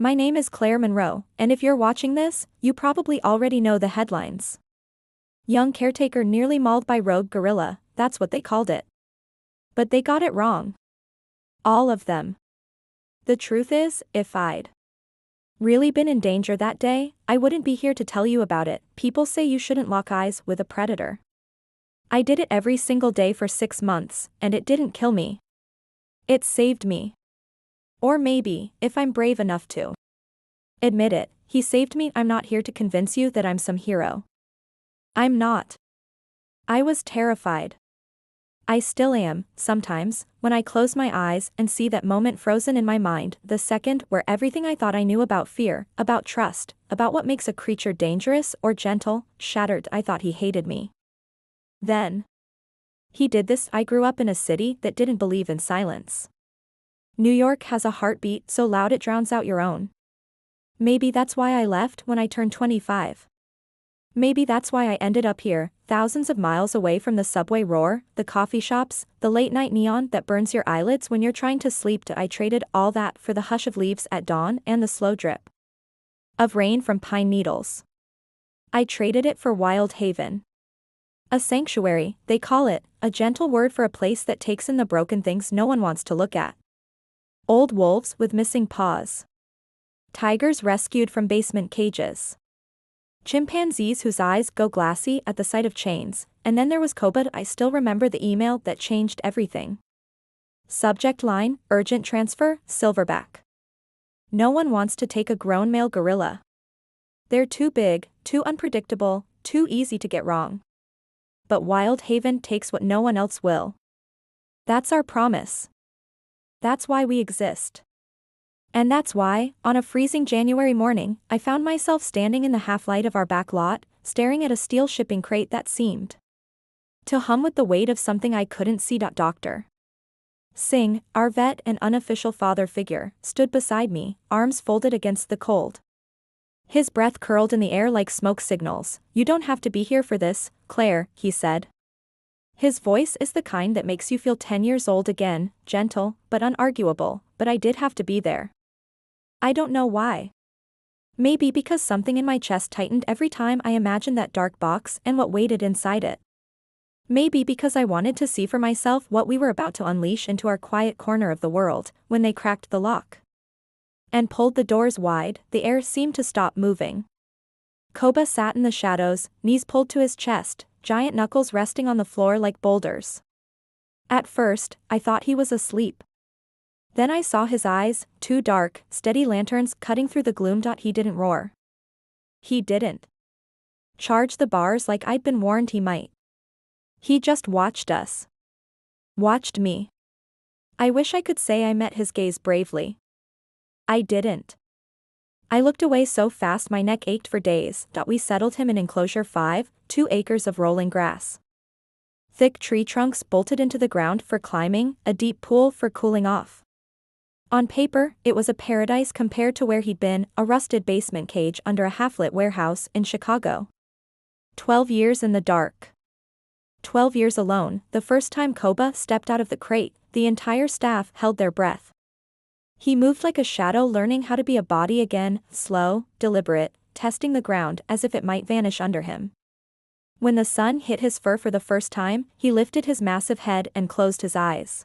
My name is Claire Monroe, and if you're watching this, you probably already know the headlines. Young caretaker nearly mauled by rogue gorilla, that's what they called it. But they got it wrong. All of them. The truth is, if I'd really been in danger that day, I wouldn't be here to tell you about it. People say you shouldn't lock eyes with a predator. I did it every single day for 6 months, and it didn't kill me. It saved me. Or maybe, if I'm brave enough to admit it, he saved me. I'm not here to convince you that I'm some hero. I'm not. I was terrified. I still am, sometimes, when I close my eyes and see that moment frozen in my mind, the second where everything I thought I knew about fear, about trust, about what makes a creature dangerous or gentle, shattered. I thought he hated me. Then he did this. I grew up in a city that didn't believe in silence. New York has a heartbeat so loud it drowns out your own. Maybe that's why I left when I turned 25. Maybe that's why I ended up here, thousands of miles away from the subway roar, the coffee shops, the late-night neon that burns your eyelids when you're trying to sleep. I traded all that for the hush of leaves at dawn and the slow drip of rain from pine needles. I traded it for Wild Haven. A sanctuary, they call it, a gentle word for a place that takes in the broken things no one wants to look at. Old wolves with missing paws. Tigers rescued from basement cages. Chimpanzees whose eyes go glassy at the sight of chains, and then there was Koba. I still remember the email that changed everything. Subject line, urgent transfer, silverback. No one wants to take a grown male gorilla. They're too big, too unpredictable, too easy to get wrong. But Wild Haven takes what no one else will. That's our promise. That's why we exist. And that's why, on a freezing January morning, I found myself standing in the half-light of our back lot, staring at a steel shipping crate that seemed to hum with the weight of something I couldn't see. Dr. Singh, our vet and unofficial father figure, stood beside me, arms folded against the cold. His breath curled in the air like smoke signals. You don't have to be here for this, Claire, he said. His voice is the kind that makes you feel 10 years old again, gentle, but unarguable, but I did have to be there. I don't know why. Maybe because something in my chest tightened every time I imagined that dark box and what waited inside it. Maybe because I wanted to see for myself what we were about to unleash into our quiet corner of the world. When they cracked the lock and pulled the doors wide, the air seemed to stop moving. Koba sat in the shadows, knees pulled to his chest, giant knuckles resting on the floor like boulders. At first, I thought he was asleep. Then I saw his eyes, two dark, steady lanterns cutting through the gloom. He didn't roar. He didn't charge the bars like I'd been warned he might. He just watched us. Watched me. I wish I could say I met his gaze bravely. I didn't. I looked away so fast my neck ached for days. We settled him in enclosure 5, 2 acres of rolling grass. Thick tree trunks bolted into the ground for climbing, a deep pool for cooling off. On paper, it was a paradise compared to where he'd been, a rusted basement cage under a half-lit warehouse in Chicago. 12 years in the dark. 12 years alone. The first time Koba stepped out of the crate, the entire staff held their breath. He moved like a shadow, learning how to be a body again, slow, deliberate, testing the ground as if it might vanish under him. When the sun hit his fur for the first time, he lifted his massive head and closed his eyes.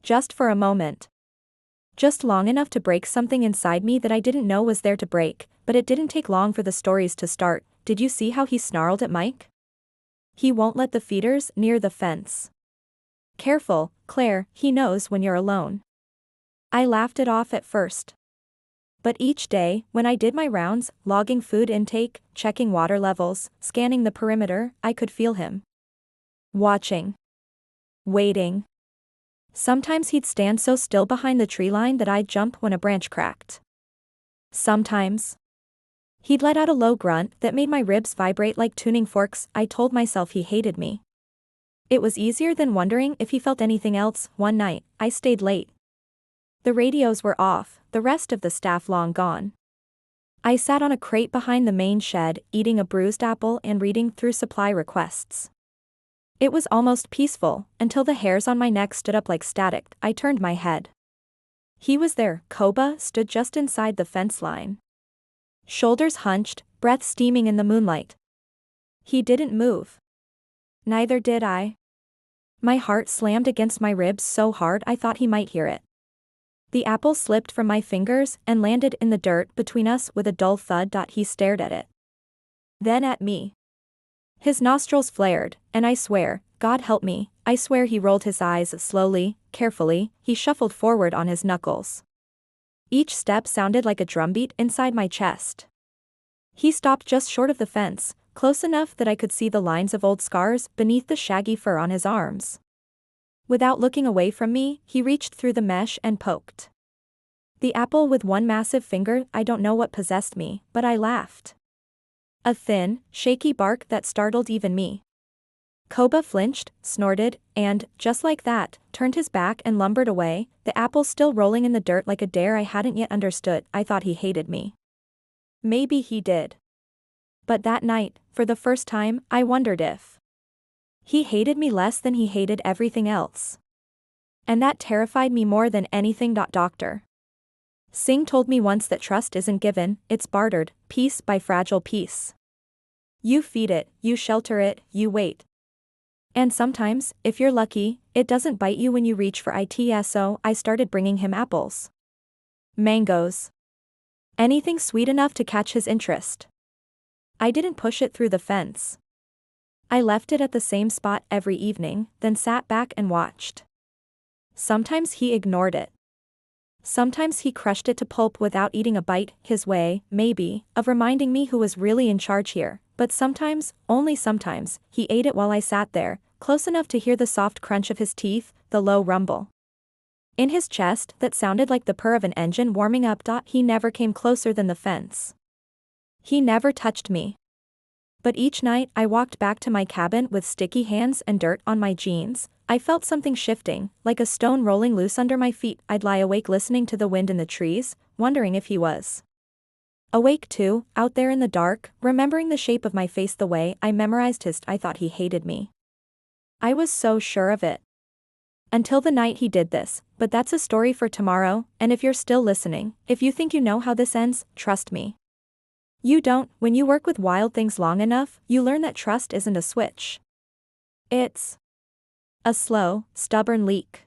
Just for a moment. Just long enough to break something inside me that I didn't know was there to break, but it didn't take long for the stories to start. Did you see how he snarled at Mike? He won't let the feeders near the fence. Careful, Claire, he knows when you're alone. I laughed it off at first. But each day, when I did my rounds, logging food intake, checking water levels, scanning the perimeter, I could feel him. Watching. Waiting. Sometimes he'd stand so still behind the tree line that I'd jump when a branch cracked. Sometimes he'd let out a low grunt that made my ribs vibrate like tuning forks. I told myself he hated me. It was easier than wondering if he felt anything else. One night, I stayed late. The radios were off, the rest of the staff long gone. I sat on a crate behind the main shed, eating a bruised apple and reading through supply requests. It was almost peaceful, until the hairs on my neck stood up like static. I turned my head. He was there. Koba stood just inside the fence line. Shoulders hunched, breath steaming in the moonlight. He didn't move. Neither did I. My heart slammed against my ribs so hard I thought he might hear it. The apple slipped from my fingers and landed in the dirt between us with a dull thud. He stared at it. Then at me. His nostrils flared, and I swear, God help me, I swear he rolled his eyes slowly, carefully, he shuffled forward on his knuckles. Each step sounded like a drumbeat inside my chest. He stopped just short of the fence, close enough that I could see the lines of old scars beneath the shaggy fur on his arms. Without looking away from me, he reached through the mesh and poked the apple with one massive finger. I don't know what possessed me, but I laughed. A thin, shaky bark that startled even me. Koba flinched, snorted, and, just like that, turned his back and lumbered away, the apple still rolling in the dirt like a dare I hadn't yet understood. I thought he hated me. Maybe he did. But that night, for the first time, I wondered if he hated me less than he hated everything else. And that terrified me more than anything. Dr. Singh told me once that trust isn't given, it's bartered, piece by fragile piece. You feed it, you shelter it, you wait. And sometimes, if you're lucky, it doesn't bite you when you reach for it. So I started bringing him apples. Mangoes. Anything sweet enough to catch his interest. I didn't push it through the fence. I left it at the same spot every evening, then sat back and watched. Sometimes he ignored it. Sometimes he crushed it to pulp without eating a bite, his way, maybe, of reminding me who was really in charge here, but sometimes, only sometimes, he ate it while I sat there, close enough to hear the soft crunch of his teeth, the low rumble in his chest that sounded like the purr of an engine warming up. He never came closer than the fence. He never touched me. But each night I walked back to my cabin with sticky hands and dirt on my jeans, I felt something shifting, like a stone rolling loose under my feet. I'd lie awake listening to the wind in the trees, wondering if he was awake too, out there in the dark, remembering the shape of my face the way I memorized his. I thought he hated me. I was so sure of it. Until the night he did this, but that's a story for tomorrow, and if you're still listening, if you think you know how this ends, trust me. You don't. When you work with wild things long enough, you learn that trust isn't a switch. It's a slow, stubborn leak.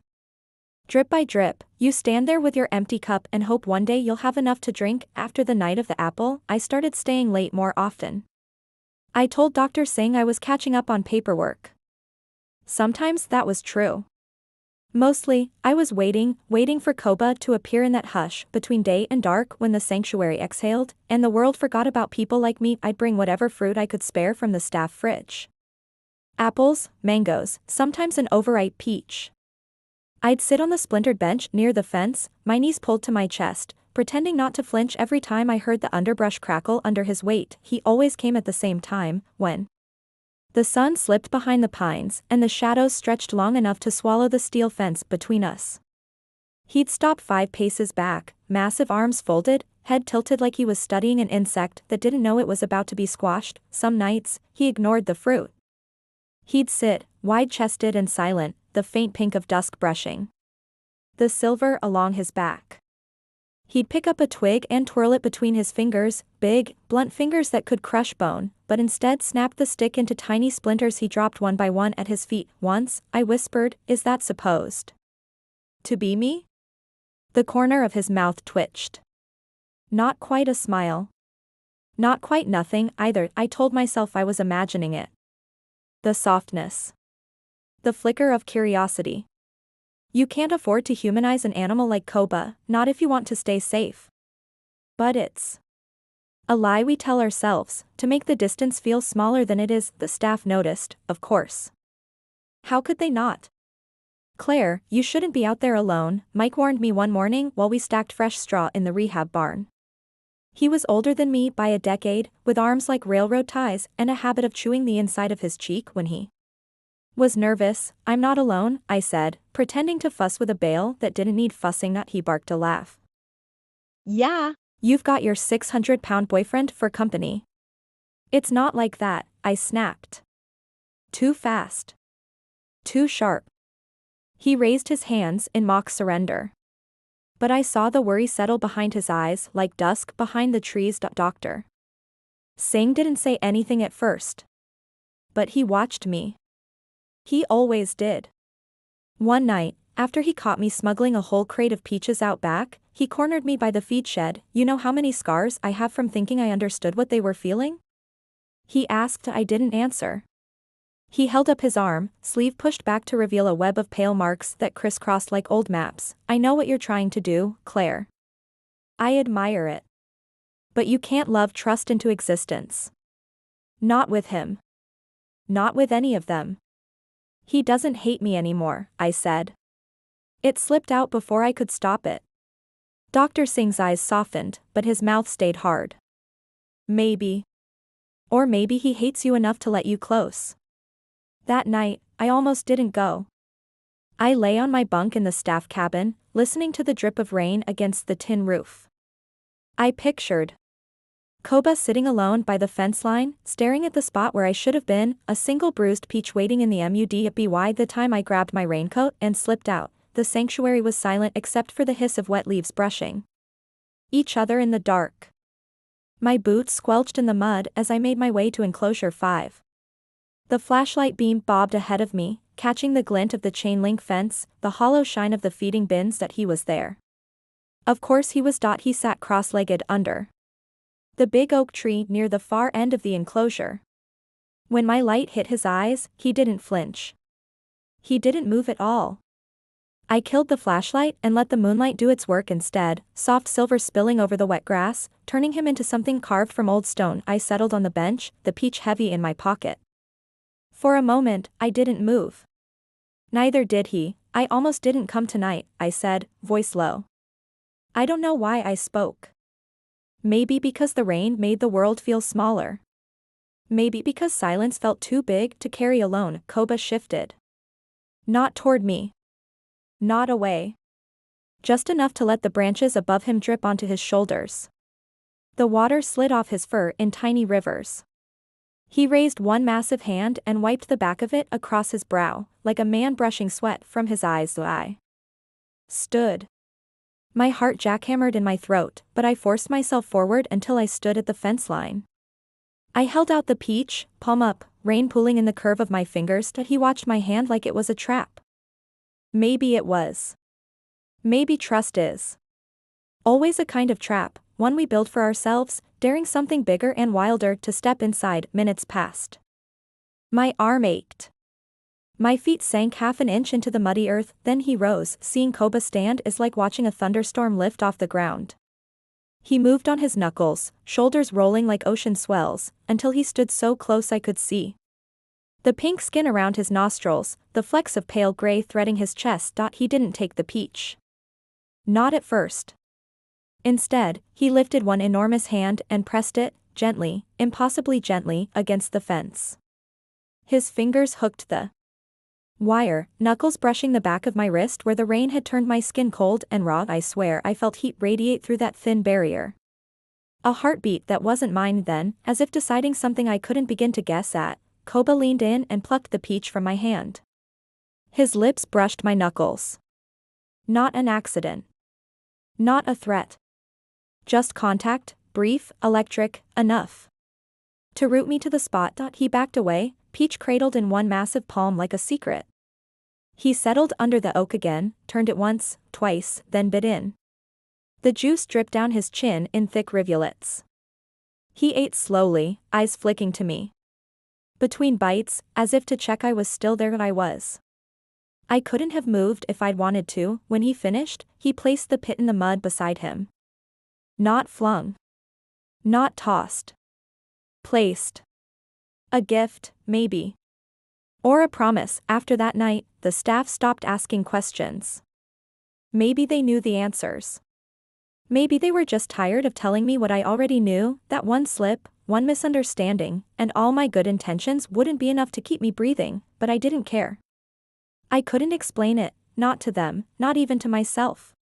Drip by drip, you stand there with your empty cup and hope one day you'll have enough to drink. After the night of the apple, I started staying late more often. I told Dr. Singh I was catching up on paperwork. Sometimes that was true. Mostly, I was waiting for Koba to appear in that hush between day and dark when the sanctuary exhaled, and the world forgot about people like me. I'd bring whatever fruit I could spare from the staff fridge. Apples, mangoes, sometimes an overripe peach. I'd sit on the splintered bench near the fence, my knees pulled to my chest, pretending not to flinch every time I heard the underbrush crackle under his weight. He always came at the same time, when the sun slipped behind the pines and the shadows stretched long enough to swallow the steel fence between us. He'd stop 5 paces back, massive arms folded, head tilted like he was studying an insect that didn't know it was about to be squashed. Some nights, he ignored the fruit. He'd sit, wide-chested and silent, the faint pink of dusk brushing the silver along his back. He'd pick up a twig and twirl it between his fingers, big, blunt fingers that could crush bone, but instead snapped the stick into tiny splinters. He dropped one by one at his feet. Once, I whispered, "Is that supposed to be me?" The corner of his mouth twitched. Not quite a smile. Not quite nothing either. I told myself I was imagining it. The softness. The flicker of curiosity. You can't afford to humanize an animal like Koba, not if you want to stay safe. But it's a lie we tell ourselves, to make the distance feel smaller than it is. The staff noticed, of course. How could they not? "Claire, you shouldn't be out there alone," Mike warned me one morning while we stacked fresh straw in the rehab barn. He was older than me by a decade, with arms like railroad ties and a habit of chewing the inside of his cheek when he was nervous. "I'm not alone," I said, pretending to fuss with a bale that didn't need fussing. Not. He barked a laugh. "Yeah, you've got your 600-pound boyfriend for company." "It's not like that," I snapped. Too fast. Too sharp. He raised his hands in mock surrender. But I saw the worry settle behind his eyes like dusk behind the trees. Doctor Singh didn't say anything at first. But he watched me. He always did. One night, after he caught me smuggling a whole crate of peaches out back, he cornered me by the feed shed. You know how many scars I have from thinking I understood what they were feeling? He asked. I didn't answer. He held up his arm, sleeve pushed back to reveal a web of pale marks that crisscrossed like old maps. I know what you're trying to do, Claire. I admire it. But you can't love trust into existence. Not with him. Not with any of them. He doesn't hate me anymore, I said. It slipped out before I could stop it. Dr. Singh's eyes softened, but his mouth stayed hard. Maybe. Or maybe he hates you enough to let you close. That night, I almost didn't go. I lay on my bunk in the staff cabin, listening to the drip of rain against the tin roof. I pictured Koba sitting alone by the fence line, staring at the spot where I should have been, a single bruised peach waiting in the mud. By the time I grabbed my raincoat and slipped out, the sanctuary was silent except for the hiss of wet leaves brushing each other in the dark. My boots squelched in the mud as I made my way to enclosure 5. The flashlight beam bobbed ahead of me, catching the glint of the chain-link fence, the hollow shine of the feeding bins. That he was there. Of course he was. He sat cross-legged under the big oak tree near the far end of the enclosure. When my light hit his eyes, he didn't flinch. He didn't move at all. I killed the flashlight and let the moonlight do its work instead, soft silver spilling over the wet grass, turning him into something carved from old stone. I settled on the bench, the peach heavy in my pocket. For a moment, I didn't move. Neither did he. I almost didn't come tonight, I said, voice low. I don't know why I spoke. Maybe because the rain made the world feel smaller. Maybe because silence felt too big to carry alone. Koba shifted. Not toward me. Not away. Just enough to let the branches above him drip onto his shoulders. The water slid off his fur in tiny rivers. He raised one massive hand and wiped the back of it across his brow, like a man brushing sweat from his eyes. I stood. My heart jackhammered in my throat, but I forced myself forward until I stood at the fence line. I held out the peach, palm up, rain pooling in the curve of my fingers. He watched my hand like it was a trap. Maybe it was. Maybe trust is always a kind of trap, one we build for ourselves, daring something bigger and wilder to step inside. Minutes passed. My arm ached. My feet sank half an inch into the muddy earth. Then he rose. Seeing Koba stand is like watching a thunderstorm lift off the ground. He moved on his knuckles, shoulders rolling like ocean swells, until he stood so close I could see the pink skin around his nostrils, the flecks of pale gray threading his chest. He didn't take the peach. Not at first. Instead, he lifted one enormous hand and pressed it, gently, impossibly gently, against the fence. His fingers hooked the wire, knuckles brushing the back of my wrist where the rain had turned my skin cold and raw. I swear I felt heat radiate through that thin barrier. A heartbeat that wasn't mine then, as if deciding something I couldn't begin to guess at. Koba leaned in and plucked the peach from my hand. His lips brushed my knuckles. Not an accident. Not a threat. Just contact, brief, electric, enough to root me to the spot. He backed away, peach cradled in one massive palm like a secret. He settled under the oak again, turned it once, twice, then bit in. The juice dripped down his chin in thick rivulets. He ate slowly, eyes flicking to me. Between bites, as if to check I was still there. I was. I couldn't have moved if I'd wanted to. When he finished, he placed the pit in the mud beside him. Not flung. Not tossed. Placed. A gift, maybe. Or a promise. After that night, the staff stopped asking questions. Maybe they knew the answers. Maybe they were just tired of telling me what I already knew, that one slip, one misunderstanding, and all my good intentions wouldn't be enough to keep me breathing, but I didn't care. I couldn't explain it, not to them, not even to myself.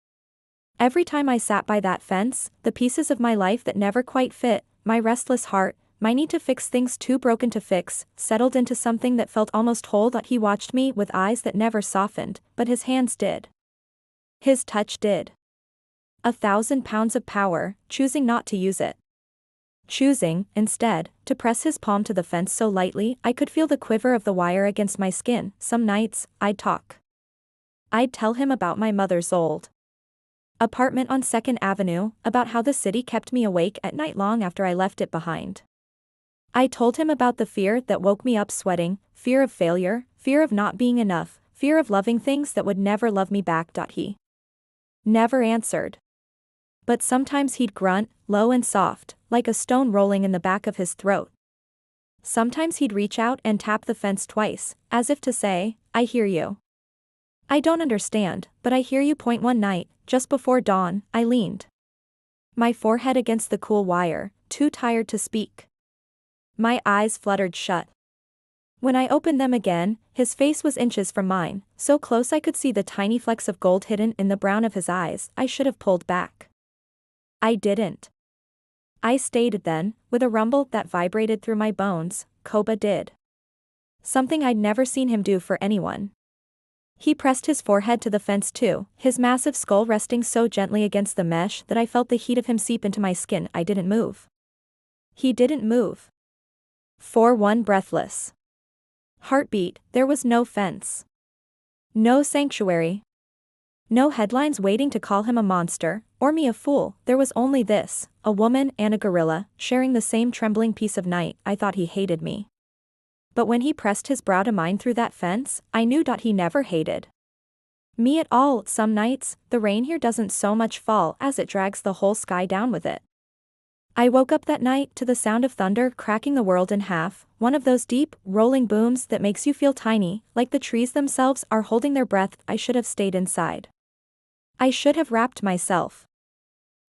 Every time I sat by that fence, the pieces of my life that never quite fit, my restless heart, my need to fix things too broken to fix, settled into something that felt almost whole. He watched me with eyes that never softened, but his hands did. His touch did. 1,000 pounds of power, choosing not to use it. Choosing, instead, to press his palm to the fence so lightly I could feel the quiver of the wire against my skin. Some nights, I'd talk. I'd tell him about my mother's old apartment on 2nd Avenue, about how the city kept me awake at night long after I left it behind. I told him about the fear that woke me up sweating, fear of failure, fear of not being enough, fear of loving things that would never love me back. He never answered. But sometimes he'd grunt, low and soft, like a stone rolling in the back of his throat. Sometimes he'd reach out and tap the fence twice, as if to say, I hear you. I don't understand, but I hear you. One night, just before dawn, I leaned my forehead against the cool wire, too tired to speak. My eyes fluttered shut. When I opened them again, his face was inches from mine, so close I could see the tiny flecks of gold hidden in the brown of his eyes. I should have pulled back. I didn't. I stayed. Then, with a rumble that vibrated through my bones, Koba did something I'd never seen him do for anyone. He pressed his forehead to the fence too, his massive skull resting so gently against the mesh that I felt the heat of him seep into my skin. I didn't move. He didn't move. For one breathless heartbeat, there was no fence. No sanctuary. No headlines waiting to call him a monster, or me a fool. There was only this, a woman and a gorilla, sharing the same trembling piece of night. I thought he hated me. But when he pressed his brow to mine through that fence, I knew he never hated me at all. Some nights, the rain here doesn't so much fall as it drags the whole sky down with it. I woke up that night to the sound of thunder cracking the world in half, one of those deep, rolling booms that makes you feel tiny, like the trees themselves are holding their breath. I should have stayed inside. I should have wrapped myself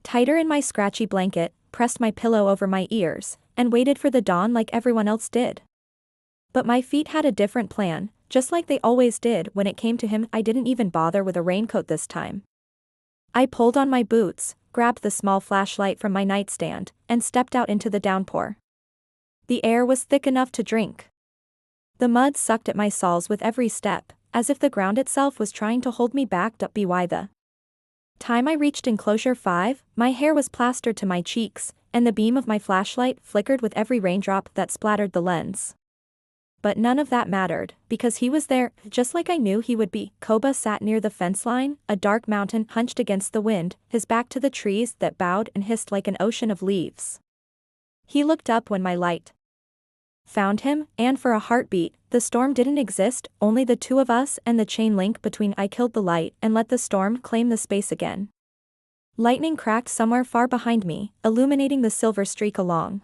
tighter in my scratchy blanket, pressed my pillow over my ears, and waited for the dawn like everyone else did. But my feet had a different plan, just like they always did. When it came to him, I didn't even bother with a raincoat this time. I pulled on my boots, grabbed the small flashlight from my nightstand, and stepped out into the downpour. The air was thick enough to drink. The mud sucked at my soles with every step, as if the ground itself was trying to hold me back. By the time I reached enclosure 5, my hair was plastered to my cheeks, and the beam of my flashlight flickered with every raindrop that splattered the lens. But none of that mattered, because he was there, just like I knew he would be. Koba sat near the fence line, a dark mountain hunched against the wind, his back to the trees that bowed and hissed like an ocean of leaves. He looked up when my light found him, and for a heartbeat, the storm didn't exist, only the two of us and the chain link between. I killed the light and let the storm claim the space again. Lightning cracked somewhere far behind me, illuminating the silver streak along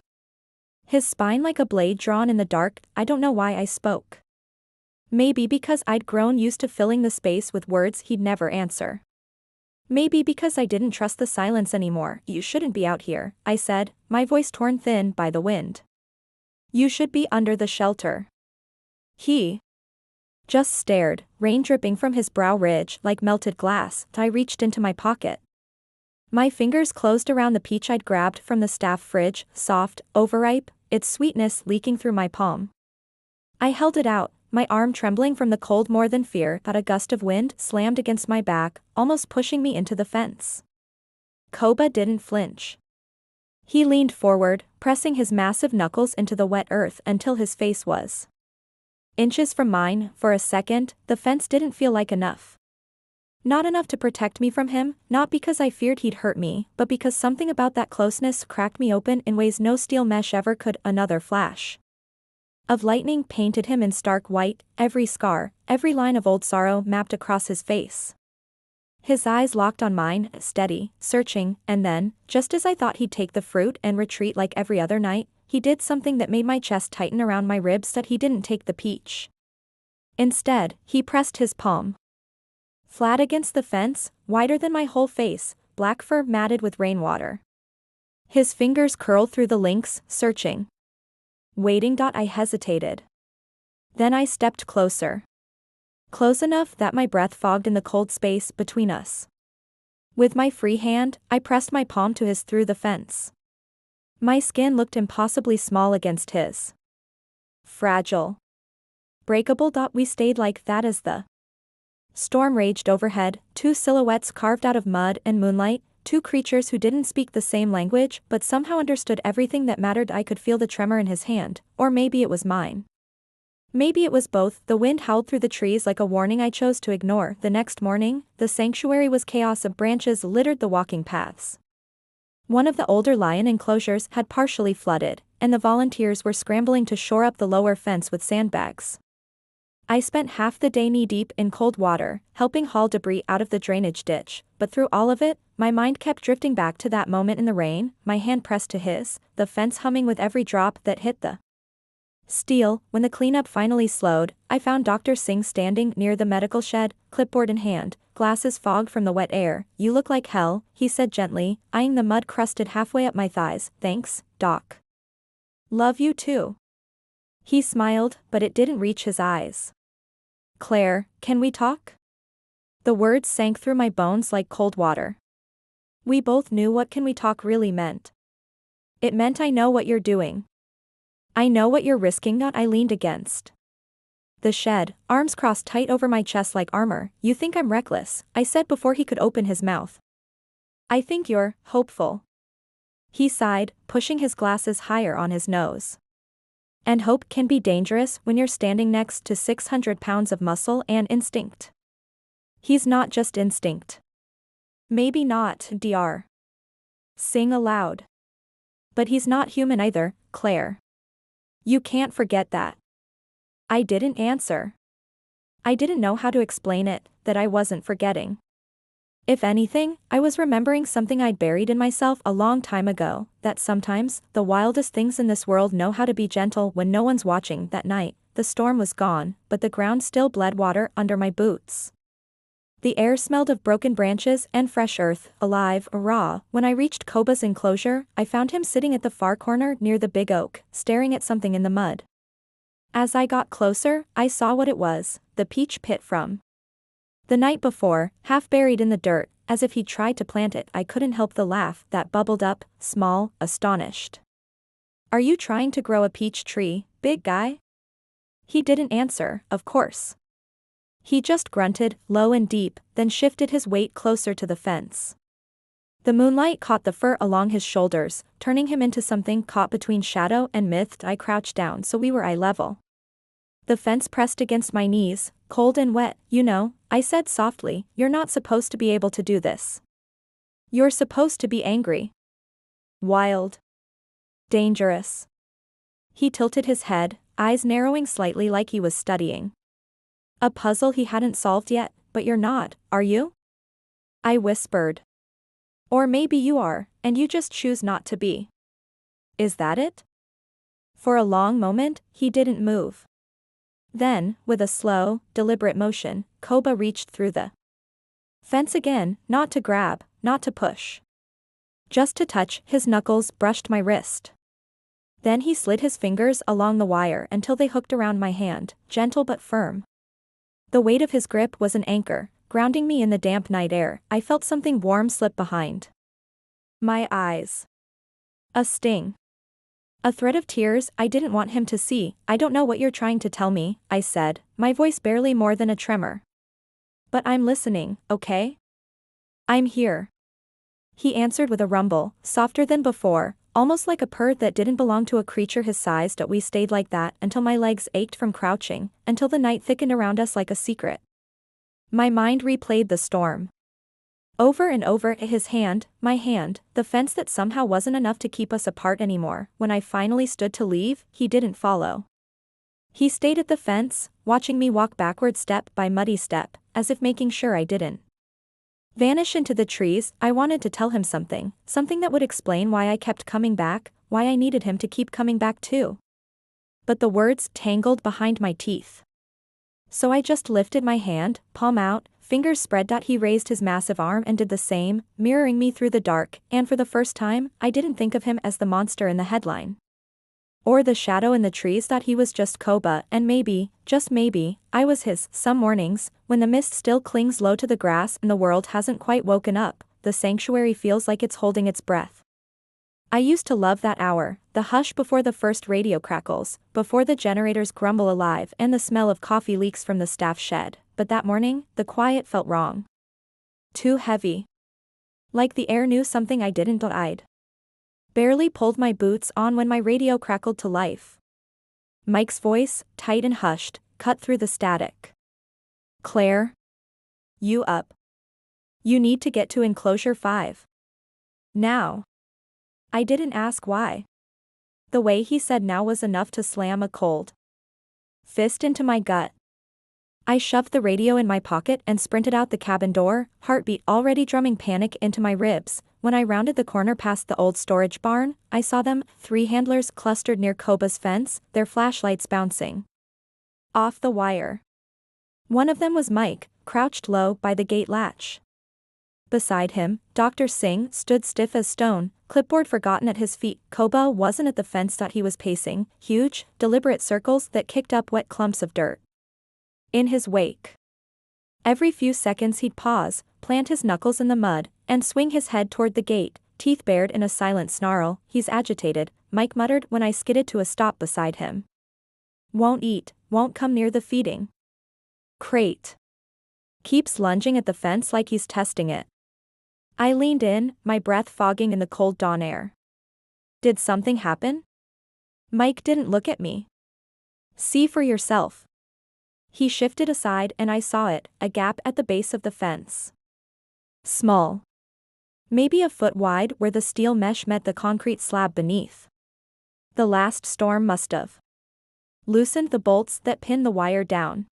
his spine like a blade drawn in the dark. I don't know why I spoke. Maybe because I'd grown used to filling the space with words he'd never answer. Maybe because I didn't trust the silence anymore. You shouldn't be out here, I said, my voice torn thin by the wind. You should be under the shelter. He just stared, rain dripping from his brow ridge like melted glass. I reached into my pocket. My fingers closed around the peach I'd grabbed from the staff fridge, soft, overripe, its sweetness leaking through my palm. I held it out, my arm trembling from the cold more than fear. That a gust of wind slammed against my back, almost pushing me into the fence. Koba didn't flinch. He leaned forward, pressing his massive knuckles into the wet earth until his face was inches from mine. For a second, the fence didn't feel like enough. Not enough to protect me from him, not because I feared he'd hurt me, but because something about that closeness cracked me open in ways no steel mesh ever could. Another flash of lightning painted him in stark white, every scar, every line of old sorrow mapped across his face. His eyes locked on mine, steady, searching, and then, just as I thought he'd take the fruit and retreat like every other night, he did something that made my chest tighten around my ribs. That he didn't take the peach. Instead, he pressed his palm flat against the fence, wider than my whole face, black fur matted with rainwater. His fingers curled through the links, searching. Waiting. I hesitated. Then I stepped closer. Close enough that my breath fogged in the cold space between us. With my free hand, I pressed my palm to his through the fence. My skin looked impossibly small against his. Fragile. Breakable. We stayed like that as the storm raged overhead, two silhouettes carved out of mud and moonlight, Two creatures who didn't speak the same language but somehow understood everything that mattered. I could feel the tremor in his hand, or maybe it was mine. Maybe it was both. The wind howled through the trees like a warning I chose to ignore. The next morning, the sanctuary was chaos of branches littered the walking paths. One of the older lion enclosures had partially flooded, and the volunteers were scrambling to shore up the lower fence with sandbags. I spent half the day knee-deep in cold water, helping haul debris out of the drainage ditch, but through all of it, my mind kept drifting back to that moment in the rain, my hand pressed to his, the fence humming with every drop that hit the steel. When the cleanup finally slowed, I found Dr. Singh standing near the medical shed, clipboard in hand, glasses fogged from the wet air. "You look like hell," he said gently, eyeing the mud crusted halfway up my thighs. "Thanks, Doc. Love you too." He smiled, but it didn't reach his eyes. "Claire, can we talk?" The words sank through my bones like cold water. We both knew what "can we talk" really meant. It meant I know what you're doing. I know what you're risking. Not I leaned against the shed, arms crossed tight over my chest like armor. "You think I'm reckless," I said before he could open his mouth. "I think you're hopeful." He sighed, pushing his glasses higher on his nose. "And hope can be dangerous when you're standing next to 600 pounds of muscle and instinct." "He's not just instinct." "Maybe not, Dr. Singh aloud. But he's not human either, Claire. You can't forget that." I didn't answer. I didn't know how to explain it, that I wasn't forgetting. If anything, I was remembering something I'd buried in myself a long time ago, that sometimes, the wildest things in this world know how to be gentle when no one's watching. That night, the storm was gone, but the ground still bled water under my boots. The air smelled of broken branches and fresh earth, alive, raw. When I reached Koba's enclosure, I found him sitting at the far corner near the big oak, staring at something in the mud. As I got closer, I saw what it was, the peach pit from the night before, half buried in the dirt, as if he'd tried to plant it. I couldn't help the laugh that bubbled up, small, astonished. "Are you trying to grow a peach tree, big guy?" He didn't answer, of course. He just grunted, low and deep, then shifted his weight closer to the fence. The moonlight caught the fur along his shoulders, turning him into something caught between shadow and myth. I crouched down so we were eye level. The fence pressed against my knees, cold and wet. "You know," I said softly, "you're not supposed to be able to do this. You're supposed to be angry. Wild. Dangerous." He tilted his head, eyes narrowing slightly like he was studying a puzzle he hadn't solved yet. "But you're not, are you?" I whispered. "Or maybe you are, and you just choose not to be. Is that it?" For a long moment, he didn't move. Then, with a slow, deliberate motion, Koba reached through the fence again, not to grab, not to push. Just to touch. His knuckles brushed my wrist. Then he slid his fingers along the wire until they hooked around my hand, gentle but firm. The weight of his grip was an anchor, grounding me in the damp night air. I felt something warm slip behind my eyes. A sting. A thread of tears I didn't want him to see. "I don't know what you're trying to tell me," I said, my voice barely more than a tremor. "But I'm listening, okay? I'm here." He answered with a rumble, softer than before, almost like a purr that didn't belong to a creature his size. But we stayed like that until my legs ached from crouching, until the night thickened around us like a secret. My mind replayed the storm. Over and over, his hand, my hand, the fence that somehow wasn't enough to keep us apart anymore. When I finally stood to leave, he didn't follow. He stayed at the fence, watching me walk backward step by muddy step, as if making sure I didn't vanish into the trees. I wanted to tell him something that would explain why I kept coming back, why I needed him to keep coming back too. But the words tangled behind my teeth. So I just lifted my hand, palm out, fingers spread. He raised his massive arm and did the same, mirroring me through the dark, and for the first time, I didn't think of him as the monster in the headline. Or the shadow in the trees. He was just Koba, and maybe, just maybe, I was his. Some mornings, when the mist still clings low to the grass and the world hasn't quite woken up, the sanctuary feels like it's holding its breath. I used to love that hour, the hush before the first radio crackles, before the generators grumble alive and the smell of coffee leaks from the staff shed. But that morning, the quiet felt wrong. Too heavy. Like the air knew something I didn't. I'd barely pulled my boots on when my radio crackled to life. Mike's voice, tight and hushed, cut through the static. Claire? You up? You need to get to enclosure 5. Now. I didn't ask why. The way he said now was enough to slam a cold fist into my gut. I shoved the radio in my pocket and sprinted out the cabin door, heartbeat already drumming panic into my ribs. When I rounded the corner past the old storage barn, I saw them, 3 handlers clustered near Koba's fence, their flashlights bouncing off the wire. One of them was Mike, crouched low by the gate latch. Beside him, Dr. Singh stood stiff as stone, clipboard forgotten at his feet. Koba wasn't at the fence. He was pacing, huge, deliberate circles that kicked up wet clumps of dirt in his wake. Every few seconds he'd pause, plant his knuckles in the mud, and swing his head toward the gate, teeth bared in a silent snarl. He's agitated, Mike muttered when I skidded to a stop beside him. Won't eat, won't come near the feeding crate. Keeps lunging at the fence like he's testing it. I leaned in, my breath fogging in the cold dawn air. Did something happen? Mike didn't look at me. See for yourself. He shifted aside and I saw it, a gap at the base of the fence. Small. Maybe a foot wide where the steel mesh met the concrete slab beneath. The last storm must've loosened the bolts that pinned the wire down.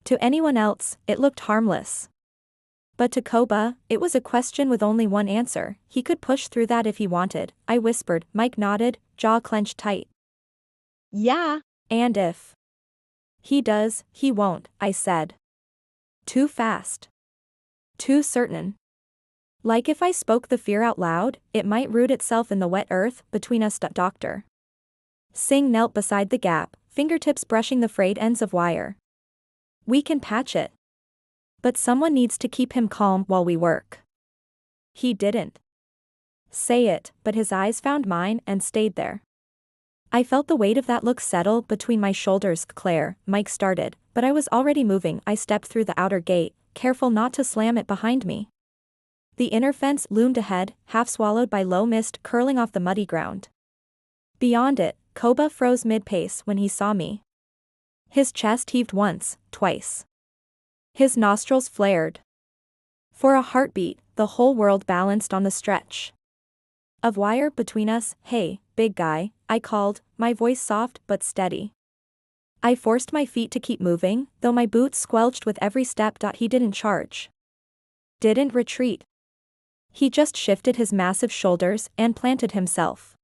To anyone else, it looked harmless. But to Koba, it was a question with only one answer. He could push through that if he wanted, I whispered. Mike nodded, jaw clenched tight. Yeah, and if he does, he won't, I said. Too fast. Too certain. Like if I spoke the fear out loud, it might root itself in the wet earth between us. Dr. Singh knelt beside the gap, fingertips brushing the frayed ends of wire. We can patch it. But someone needs to keep him calm while we work. He didn't say it, but his eyes found mine and stayed there. I felt the weight of that look settle between my shoulders. Claire, Mike started, but I was already moving. I stepped through the outer gate, careful not to slam it behind me. The inner fence loomed ahead, half swallowed by low mist curling off the muddy ground. Beyond it, Koba froze mid-pace when he saw me. His chest heaved once, twice. His nostrils flared. For a heartbeat, the whole world balanced on the stretch of wire between us. Hey, big guy, I called, my voice soft but steady. I forced my feet to keep moving, though my boots squelched with every step. He didn't charge. Didn't retreat. He just shifted his massive shoulders and planted himself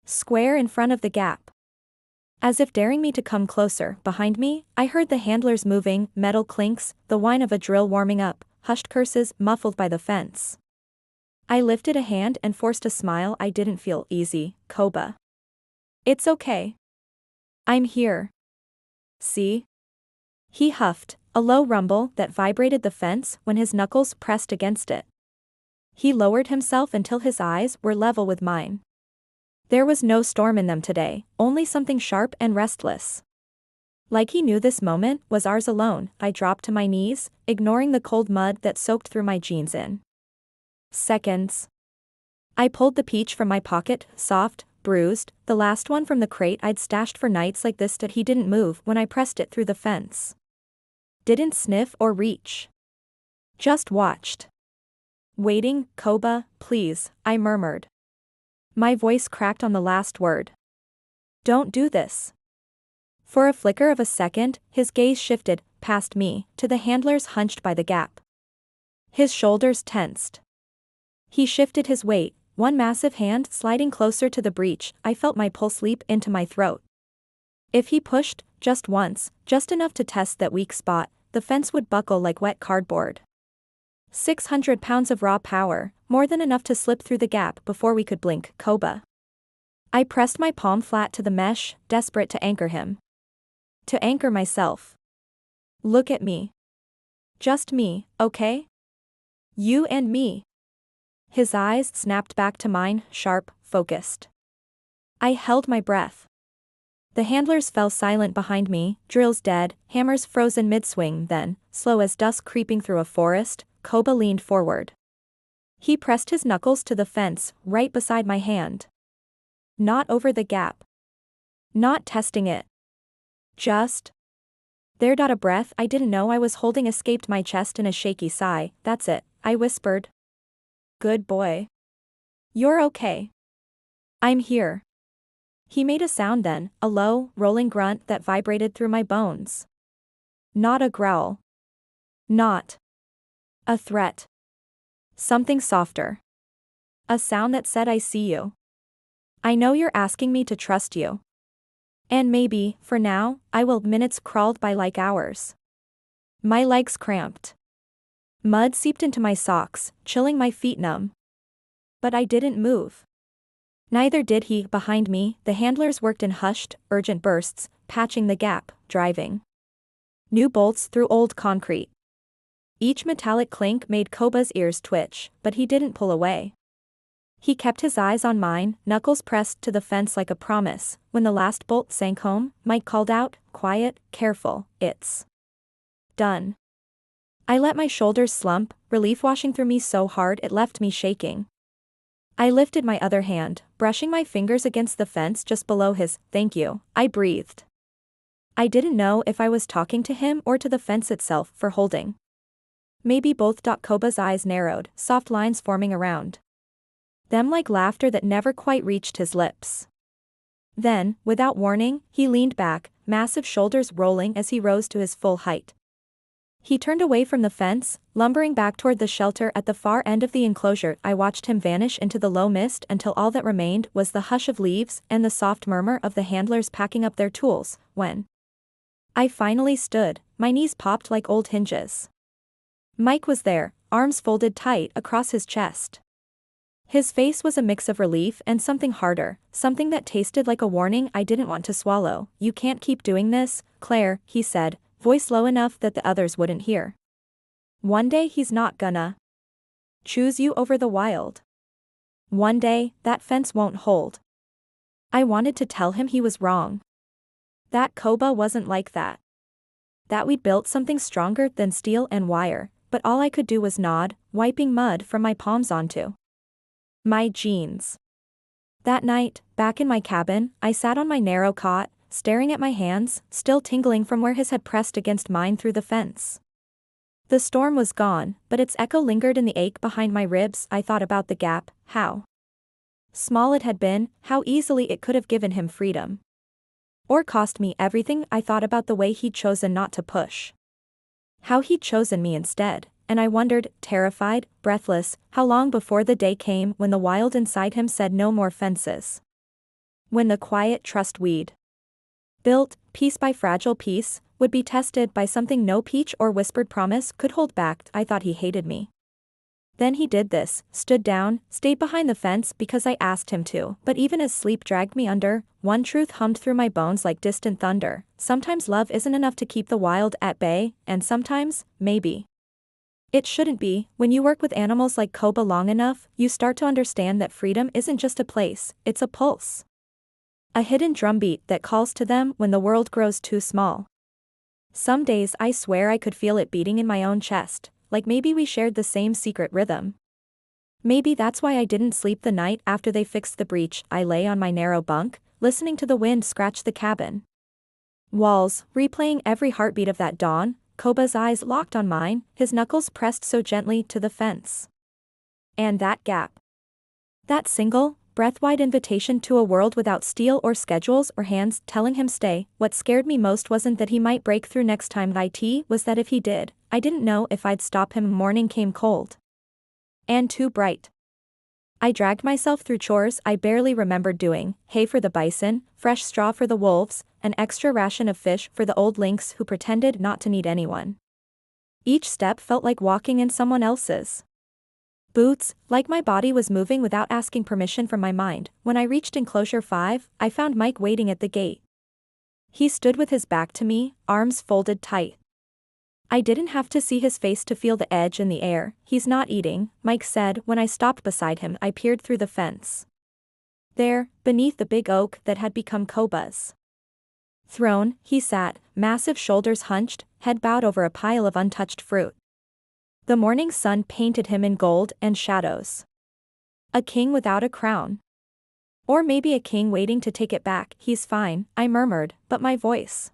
square in front of the gap. As if daring me to come closer. Behind me, I heard the handlers moving, metal clinks, the whine of a drill warming up, hushed curses muffled by the fence. I lifted a hand and forced a smile. I didn't feel easy, Koba. It's okay. I'm here. See? He huffed, a low rumble that vibrated the fence when his knuckles pressed against it. He lowered himself until his eyes were level with mine. There was no storm in them today, only something sharp and restless. Like he knew this moment was ours alone. I dropped to my knees, ignoring the cold mud that soaked through my jeans in seconds. I pulled the peach from my pocket, soft, bruised, the last one from the crate I'd stashed for nights like this. He didn't move when I pressed it through the fence. Didn't sniff or reach. Just watched. Waiting. Koba, please, I murmured. My voice cracked on the last word. Don't do this. For a flicker of a second, his gaze shifted, past me, to the handlers hunched by the gap. His shoulders tensed. He shifted his weight, one massive hand sliding closer to the breach. I felt my pulse leap into my throat. If he pushed, just once, just enough to test that weak spot, the fence would buckle like wet cardboard. 600 pounds of raw power, more than enough to slip through the gap before we could blink. Koba. I pressed my palm flat to the mesh, desperate to anchor him. To anchor myself. Look at me. Just me, okay? You and me. His eyes snapped back to mine, sharp, focused. I held my breath. The handlers fell silent behind me, drills dead, hammers frozen mid-swing. Then, slow as dusk creeping through a forest, Koba leaned forward. He pressed his knuckles to the fence, right beside my hand. Not over the gap. Not testing it. Just. There. A breath I didn't know I was holding escaped my chest in a shaky sigh. That's it, I whispered. Good boy. You're okay. I'm here. He made a sound then, a low, rolling grunt that vibrated through my bones. Not a growl. Not a threat. Something softer. A sound that said, I see you. I know you're asking me to trust you. And maybe, for now, I will. Minutes crawled by like hours. My legs cramped. Mud seeped into my socks, chilling my feet numb. But I didn't move. Neither did he. Behind me, the handlers worked in hushed, urgent bursts, patching the gap, driving new bolts through old concrete. Each metallic clink made Koba's ears twitch, but he didn't pull away. He kept his eyes on mine, knuckles pressed to the fence like a promise. When the last bolt sank home, Mike called out, quiet, careful, it's done. I let my shoulders slump, relief washing through me so hard it left me shaking. I lifted my other hand, brushing my fingers against the fence just below his. Thank you, I breathed. I didn't know if I was talking to him or to the fence itself for holding. Maybe both. Koba's eyes narrowed, soft lines forming around them like laughter that never quite reached his lips. Then, without warning, he leaned back, massive shoulders rolling as he rose to his full height. He turned away from the fence, lumbering back toward the shelter at the far end of the enclosure. I watched him vanish into the low mist until all that remained was the hush of leaves and the soft murmur of the handlers packing up their tools. When I finally stood, my knees popped like old hinges. Mike was there, arms folded tight across his chest. His face was a mix of relief and something harder, something that tasted like a warning I didn't want to swallow. You can't keep doing this, Claire, he said, voice low enough that the others wouldn't hear. One day he's not gonna choose you over the wild. One day, that fence won't hold. I wanted to tell him he was wrong. That Koba wasn't like that. That we'd built something stronger than steel and wire, but all I could do was nod, wiping mud from my palms onto my jeans. That night, back in my cabin, I sat on my narrow cot, staring at my hands, still tingling from where his had pressed against mine through the fence. The storm was gone, but its echo lingered in the ache behind my ribs. I thought about the gap, how small it had been, how easily it could have given him freedom. Or cost me everything. I thought about the way he'd chosen not to push. How he'd chosen me instead, and I wondered, terrified, breathless, how long before the day came when the wild inside him said no more fences. When the quiet trust we'd built, piece by fragile piece, would be tested by something no peach or whispered promise could hold back. I thought he hated me. Then he did this, stood down, stayed behind the fence because I asked him to, but even as sleep dragged me under, one truth hummed through my bones like distant thunder. Sometimes love isn't enough to keep the wild at bay, and sometimes, maybe it shouldn't be. When you work with animals like Koba long enough, you start to understand that freedom isn't just a place, it's a pulse. A hidden drumbeat that calls to them when the world grows too small. Some days I swear I could feel it beating in my own chest, like maybe we shared the same secret rhythm. Maybe that's why I didn't sleep the night after they fixed the breach. I lay on my narrow bunk, listening to the wind scratch the cabin walls, replaying every heartbeat of that dawn. Koba's eyes locked on mine, his knuckles pressed so gently to the fence. And that gap. That single, breath-wide invitation to a world without steel or schedules or hands telling him stay. What scared me most wasn't that he might break through next time. It was that if he did, I didn't know if I'd stop him. Morning came cold and too bright. I dragged myself through chores I barely remembered doing, hay for the bison, fresh straw for the wolves, an extra ration of fish for the old lynx who pretended not to need anyone. Each step felt like walking in someone else's boots, like my body was moving without asking permission from my mind. When I reached enclosure 5, I found Mike waiting at the gate. He stood with his back to me, arms folded tight. I didn't have to see his face to feel the edge in the air. He's not eating, Mike said when I stopped beside him. I peered through the fence. There, beneath the big oak that had become Koba's throne, he sat, massive shoulders hunched, head bowed over a pile of untouched fruit. The morning sun painted him in gold and shadows. A king without a crown. Or maybe a king waiting to take it back. He's fine, I murmured, but my voice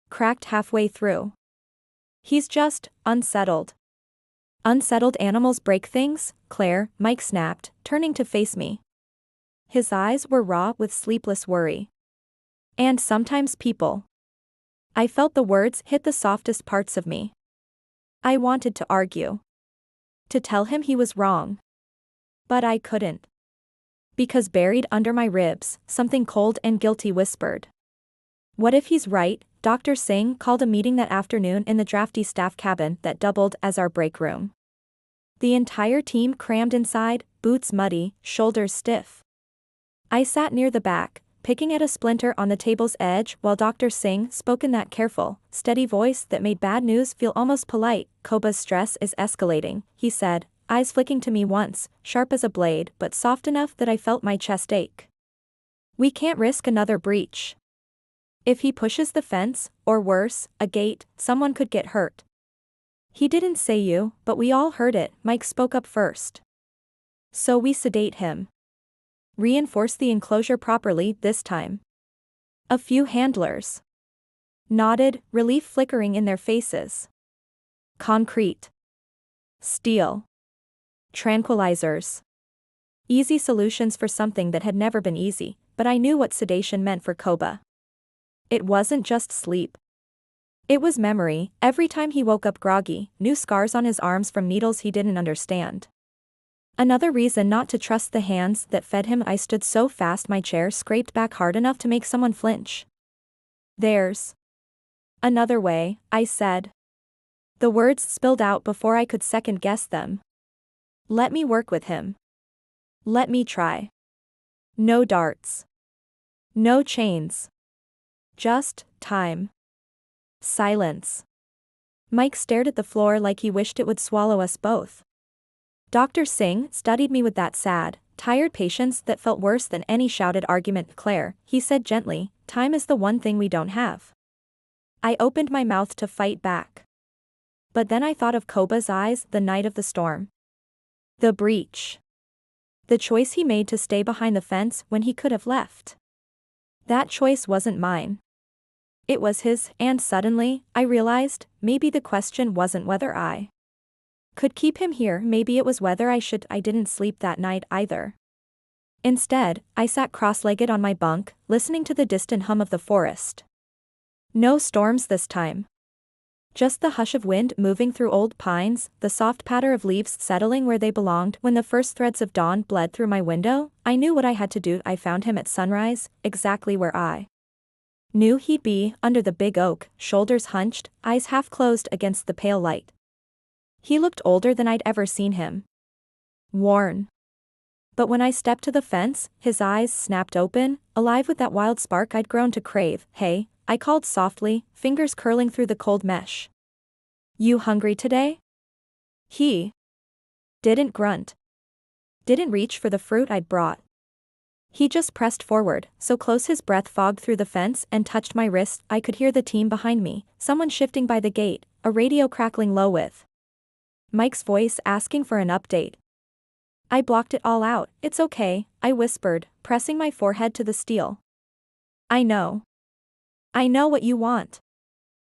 cracked halfway through. He's just unsettled. Unsettled animals break things, Claire, Mike snapped, turning to face me. His eyes were raw with sleepless worry. And sometimes people. I felt the words hit the softest parts of me. I wanted to argue. To tell him he was wrong. But I couldn't. Because buried under my ribs, something cold and guilty whispered. What if he's right? Dr. Singh called a meeting that afternoon in the drafty staff cabin that doubled as our break room. The entire team crammed inside, boots muddy, shoulders stiff. I sat near the back, picking at a splinter on the table's edge while Dr. Singh spoke in that careful, steady voice that made bad news feel almost polite. Koba's stress is escalating, he said, eyes flicking to me once, sharp as a blade but soft enough that I felt my chest ache. We can't risk another breach. If he pushes the fence, or worse, a gate, someone could get hurt. He didn't say you, but we all heard it, Mike spoke up first. So we sedate him. Reinforce the enclosure properly this time. A few handlers nodded, relief flickering in their faces. Concrete. Steel. Tranquilizers. Easy solutions for something that had never been easy, but I knew what sedation meant for Koba. It wasn't just sleep. It was memory. Every time he woke up groggy, new scars on his arms from needles he didn't understand. Another reason not to trust the hands that fed him. I stood so fast my chair scraped back hard enough to make someone flinch. There's another way, I said. The words spilled out before I could second guess them. Let me work with him. Let me try. No darts. No chains. Just time. Silence. Mike stared at the floor like he wished it would swallow us both. Dr. Singh studied me with that sad, tired patience that felt worse than any shouted argument. Claire, he said gently, time is the one thing we don't have. I opened my mouth to fight back. But then I thought of Koba's eyes the night of the storm. The breach. The choice he made to stay behind the fence when he could have left. That choice wasn't mine. It was his, and suddenly, I realized, maybe the question wasn't whether I could keep him here, maybe it was whether I should. I didn't sleep that night either. Instead, I sat cross-legged on my bunk, listening to the distant hum of the forest. No storms this time. Just the hush of wind moving through old pines, the soft patter of leaves settling where they belonged. When the first threads of dawn bled through my window, I knew what I had to do. I found him at sunrise, exactly where I knew he'd be, under the big oak, shoulders hunched, eyes half closed against the pale light. He looked older than I'd ever seen him. Worn. But when I stepped to the fence, his eyes snapped open, alive with that wild spark I'd grown to crave. Hey, I called softly, fingers curling through the cold mesh. You hungry today? He didn't grunt. Didn't reach for the fruit I'd brought. He just pressed forward, so close his breath fogged through the fence and touched my wrist. I could hear the team behind me, someone shifting by the gate, a radio crackling low with Mike's voice asking for an update. I blocked it all out. It's okay, I whispered, pressing my forehead to the steel. I know. I know what you want.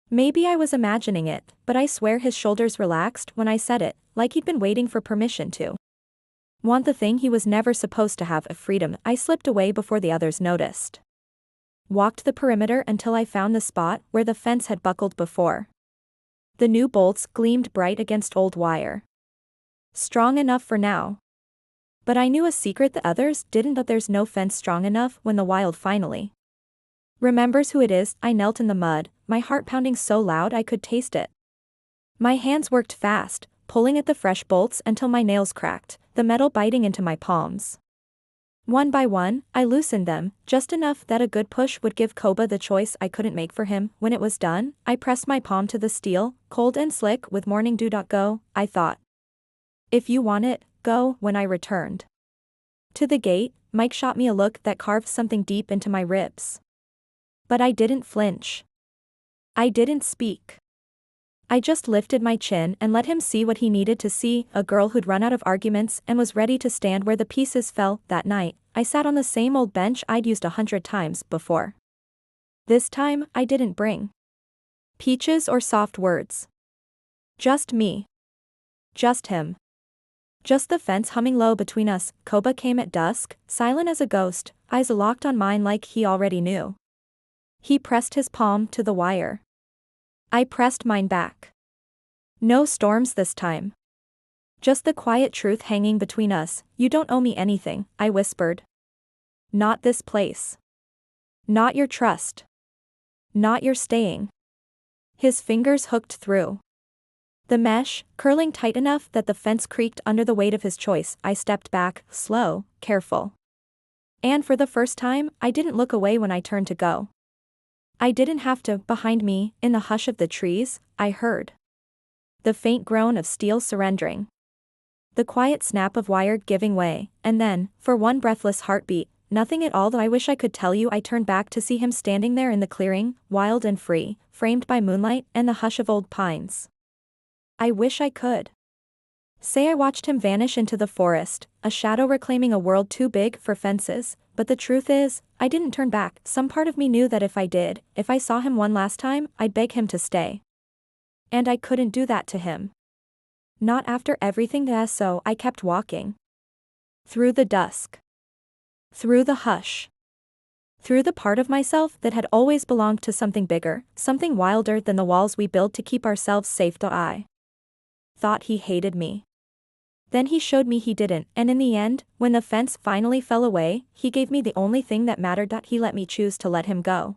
Maybe I was imagining it, but I swear his shoulders relaxed when I said it, like he'd been waiting for permission to want the thing he was never supposed to have, of freedom. I slipped away before the others noticed. Walked the perimeter until I found the spot where the fence had buckled before. The new bolts gleamed bright against old wire. Strong enough for now. But I knew a secret the others didn't, that there's no fence strong enough when the wild finally remembers who it is. I knelt in the mud, my heart pounding so loud I could taste it. My hands worked fast, pulling at the fresh bolts until my nails cracked, the metal biting into my palms. One by one, I loosened them, just enough that a good push would give Koba the choice I couldn't make for him. When it was done, I pressed my palm to the steel, cold and slick with morning dew. Go, I thought. If you want it, go. When I returned to the gate, Mike shot me a look that carved something deep into my ribs. But I didn't flinch. I didn't speak. I just lifted my chin and let him see what he needed to see, a girl who'd run out of arguments and was ready to stand where the pieces fell. That night, I sat on the same old bench I'd used 100 times before. This time, I didn't bring peaches or soft words. Just me. Just him. Just the fence humming low between us. Koba came at dusk, silent as a ghost, eyes locked on mine like he already knew. He pressed his palm to the wire. I pressed mine back. No storms this time. Just the quiet truth hanging between us. You don't owe me anything, I whispered. Not this place. Not your trust. Not your staying. His fingers hooked through the mesh, curling tight enough that the fence creaked under the weight of his choice. I stepped back, slow, careful. And for the first time, I didn't look away when I turned to go. I didn't have to. Behind me, in the hush of the trees, I heard the faint groan of steel surrendering. The quiet snap of wire giving way, and then, for one breathless heartbeat, nothing at all that I wish I could tell you. I turned back to see him standing there in the clearing, wild and free, framed by moonlight and the hush of old pines. I wish I could say I watched him vanish into the forest, a shadow reclaiming a world too big for fences, but the truth is, I didn't turn back. Some part of me knew that if I did, if I saw him one last time, I'd beg him to stay. And I couldn't do that to him. Not after everything, so I kept walking. Through the dusk. Through the hush. Through the part of myself that had always belonged to something bigger, something wilder than the walls we built to keep ourselves safe. I thought he hated me. Then he showed me he didn't, and in the end, when the fence finally fell away, he gave me the only thing that mattered. He let me choose to let him go.